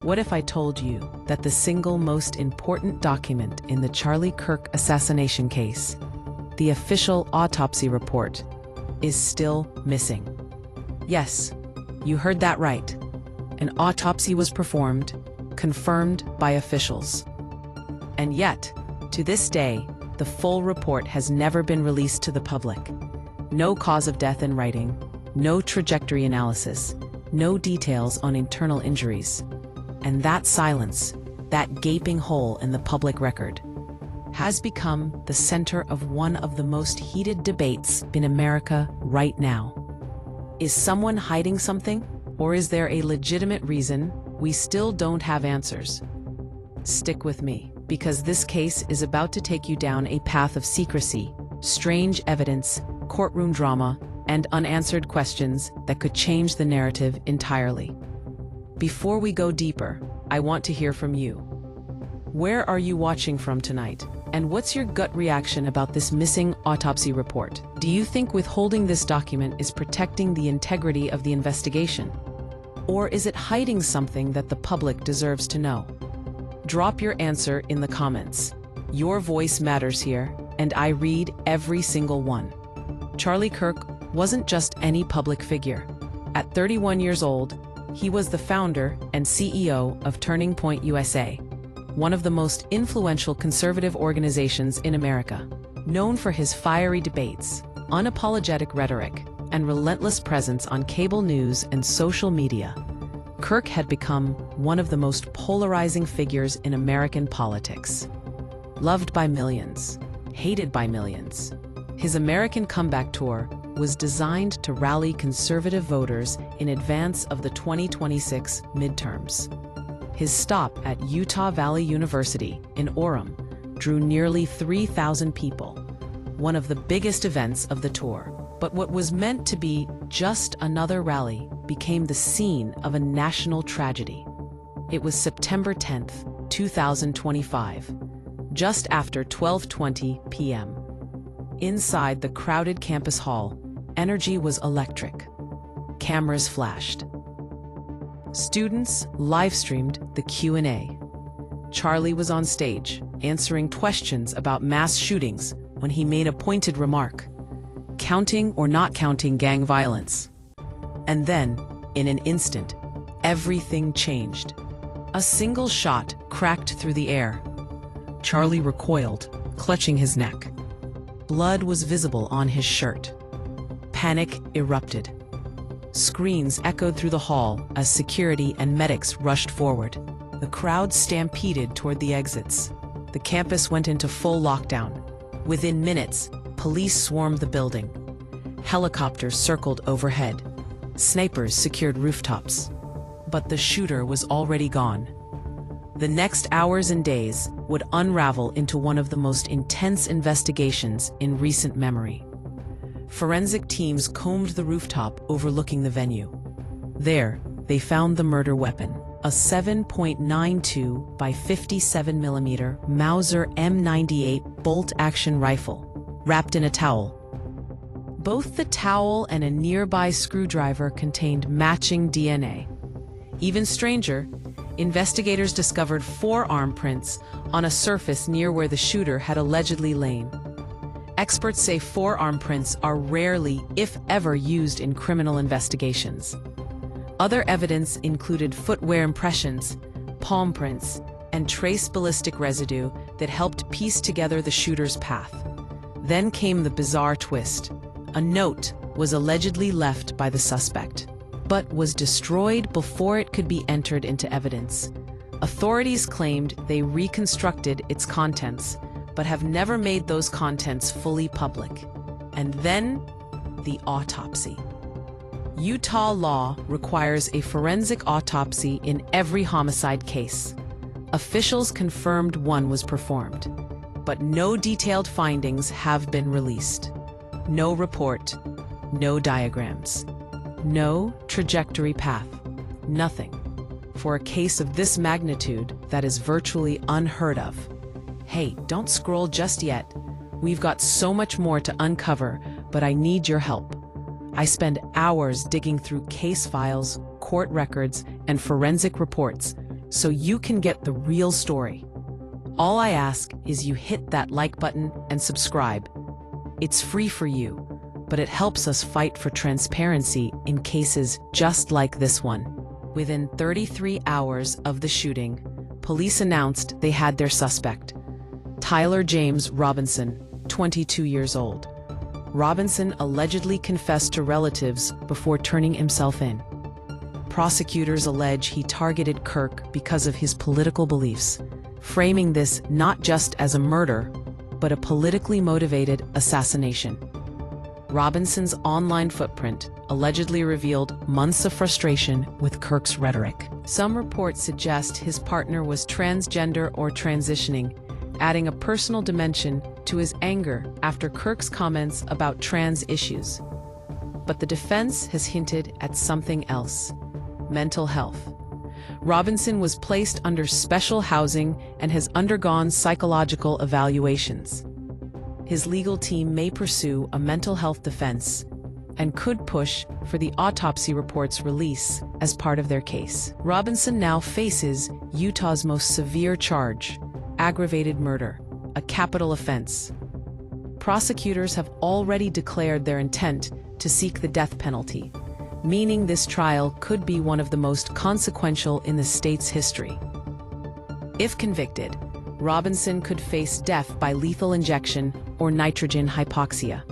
What if I told you that the single most important document in the Charlie Kirk assassination case, the official autopsy report, is still missing? Yes, you heard that right. An autopsy was performed, confirmed by officials. And yet, to this day, the full report has never been released to the public. No cause of death in writing, no trajectory analysis, no details on internal injuries. And that silence, that gaping hole in the public record, has become the center of one of the most heated debates in America right now. Is someone hiding something, or is there a legitimate reason we still don't have answers? Stick with me, because this case is about to take you down a path of secrecy, strange evidence, courtroom drama, and unanswered questions that could change the narrative entirely. Before we go deeper, I want to hear from you. Where are you watching from tonight? And what's your gut reaction about this missing autopsy report? Do you think withholding this document is protecting the integrity of the investigation? Or is it hiding something that the public deserves to know? Drop your answer in the comments. Your voice matters here, and I read every single one. Charlie Kirk wasn't just any public figure. At 31 years old, he was the founder and CEO of Turning Point USA, one of the most influential conservative organizations in America. Known for his fiery debates, unapologetic rhetoric, and relentless presence on cable news and social media, Kirk had become one of the most polarizing figures in American politics. Loved by millions, hated by millions, his American Comeback Tour was designed to rally conservative voters in advance of the 2026 midterms. His stop at Utah Valley University in Orem drew nearly 3,000 people, one of the biggest events of the tour. But what was meant to be just another rally became the scene of a national tragedy. It was September 10th, 2025, just after 12:20 p.m. Inside the crowded campus hall, energy was electric. Cameras flashed. Students live-streamed the Q&A. Charlie was on stage, answering questions about mass shootings when he made a pointed remark, counting or not counting gang violence. And then, in an instant, everything changed. A single shot cracked through the air. Charlie recoiled, clutching his neck. Blood was visible on his shirt. Panic erupted. Screams echoed through the hall as security and medics rushed forward. The crowd stampeded toward the exits. The campus went into full lockdown. Within minutes, police swarmed the building. Helicopters circled overhead. Snipers secured rooftops. But the shooter was already gone. The next hours and days would unravel into one of the most intense investigations in recent memory. Forensic teams combed the rooftop overlooking the venue. There, they found the murder weapon, a 7.92 by 57 mm Mauser M98 bolt-action rifle, wrapped in a towel. Both the towel and a nearby screwdriver contained matching DNA. Even stranger, investigators discovered forearm prints on a surface near where the shooter had allegedly lain. Experts say forearm prints are rarely, if ever, used in criminal investigations. Other evidence included footwear impressions, palm prints, and trace ballistic residue that helped piece together the shooter's path. Then came the bizarre twist. A note was allegedly left by the suspect, but was destroyed before it could be entered into evidence. Authorities claimed they reconstructed its contents, but have never made those contents fully public. And then, the autopsy. Utah law requires a forensic autopsy in every homicide case. Officials confirmed one was performed, but no detailed findings have been released. No report, no diagrams, no trajectory path, nothing. For a case of this magnitude, that is virtually unheard of. Hey, don't scroll just yet. We've got so much more to uncover, but I need your help. I spend hours digging through case files, court records, and forensic reports, so you can get the real story. All I ask is you hit that like button and subscribe. It's free for you, but it helps us fight for transparency in cases just like this one. Within 33 hours of the shooting, police announced they had their suspect, Tyler James Robinson, 22 years old. Robinson allegedly confessed to relatives before turning himself in. Prosecutors allege he targeted Kirk because of his political beliefs, framing this not just as a murder, but a politically motivated assassination. Robinson's online footprint allegedly revealed months of frustration with Kirk's rhetoric. Some reports suggest his partner was transgender or transitioning, adding a personal dimension to his anger after Kirk's comments about trans issues. But the defense has hinted at something else: mental health. Robinson was placed under special housing and has undergone psychological evaluations. His legal team may pursue a mental health defense and could push for the autopsy report's release as part of their case. Robinson now faces Utah's most severe charge: aggravated murder, a capital offense. Prosecutors have already declared their intent to seek the death penalty, meaning this trial could be one of the most consequential in the state's history. If convicted, Robinson could face death by lethal injection or nitrogen hypoxia.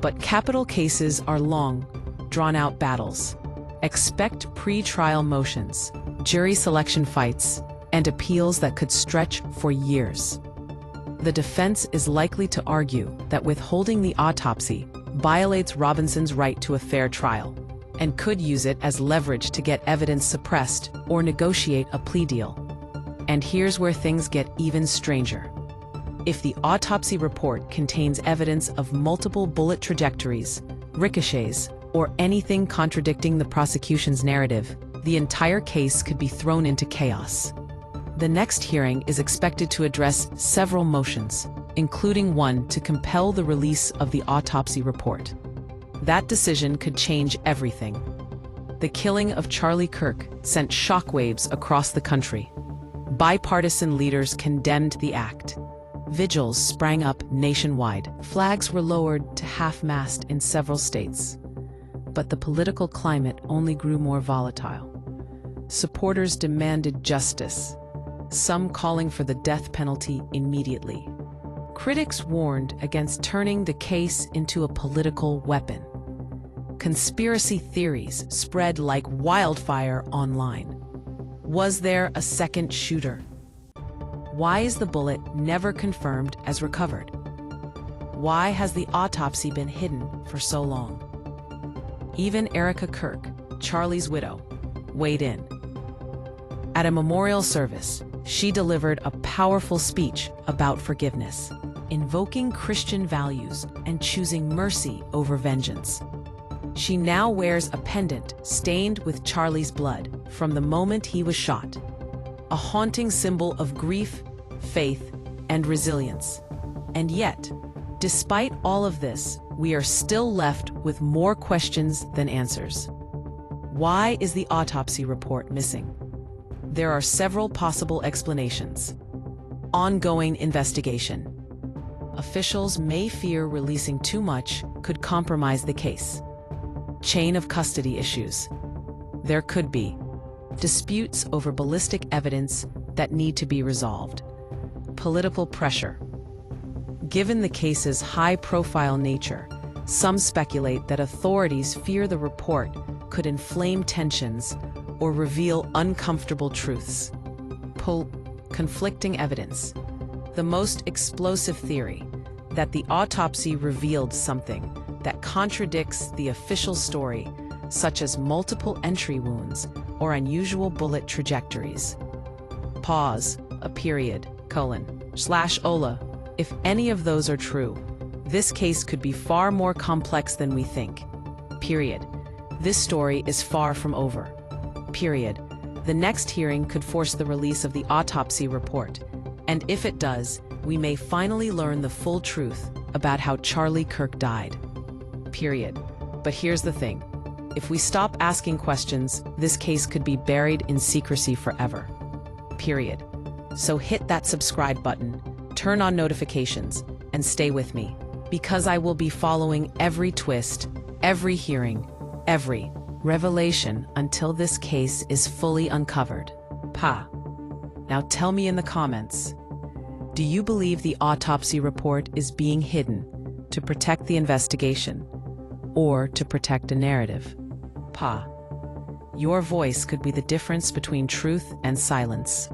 But capital cases are long, drawn-out battles. Expect pre-trial motions, jury selection fights, and appeals that could stretch for years. The defense is likely to argue that withholding the autopsy violates Robinson's right to a fair trial, and could use it as leverage to get evidence suppressed or negotiate a plea deal. And here's where things get even stranger. If the autopsy report contains evidence of multiple bullet trajectories, ricochets, or anything contradicting the prosecution's narrative, the entire case could be thrown into chaos. The next hearing is expected to address several motions, including one to compel the release of the autopsy report. That decision could change everything. The killing of Charlie Kirk sent shockwaves across the country. Bipartisan leaders condemned the act. Vigils sprang up nationwide. Flags were lowered to half-mast in several states. But the political climate only grew more volatile. Supporters demanded justice, some calling for the death penalty immediately. Critics warned against turning the case into a political weapon. Conspiracy theories spread like wildfire online. Was there a second shooter? Why is the bullet never confirmed as recovered? Why has the autopsy been hidden for so long? Even Erica Kirk, Charlie's widow, weighed in. At a memorial service, she delivered a powerful speech about forgiveness, invoking Christian values and choosing mercy over vengeance. She now wears a pendant stained with Charlie's blood from the moment he was shot, a haunting symbol of grief, faith, and resilience. And yet, despite all of this, we are still left with more questions than answers. Why is the autopsy report missing? There are several possible explanations. Ongoing investigation. Officials may fear releasing too much could compromise the case. Chain of custody issues. There could be disputes over ballistic evidence that need to be resolved. Political pressure. Given the case's high-profile nature, some speculate that authorities fear the report could inflame tensions or reveal uncomfortable truths. Conflicting evidence. The most explosive theory, that the autopsy revealed something that contradicts the official story, such as multiple entry wounds or unusual bullet trajectories. A period, /ola. If any of those are true, this case could be far more complex than we think. Period. This story is far from over. Period. The next hearing could force the release of the autopsy report, and if it does, we may finally learn the full truth about how Charlie Kirk died. Period. But here's the thing. If we stop asking questions, this case could be buried in secrecy forever. Period. So hit that subscribe button, turn on notifications, and stay with me, because I will be following every twist, every hearing, every revelation until this case is fully uncovered. Now tell me in the comments, do you believe the autopsy report is being hidden to protect the investigation or to protect a narrative? Your voice could be the difference between truth and silence.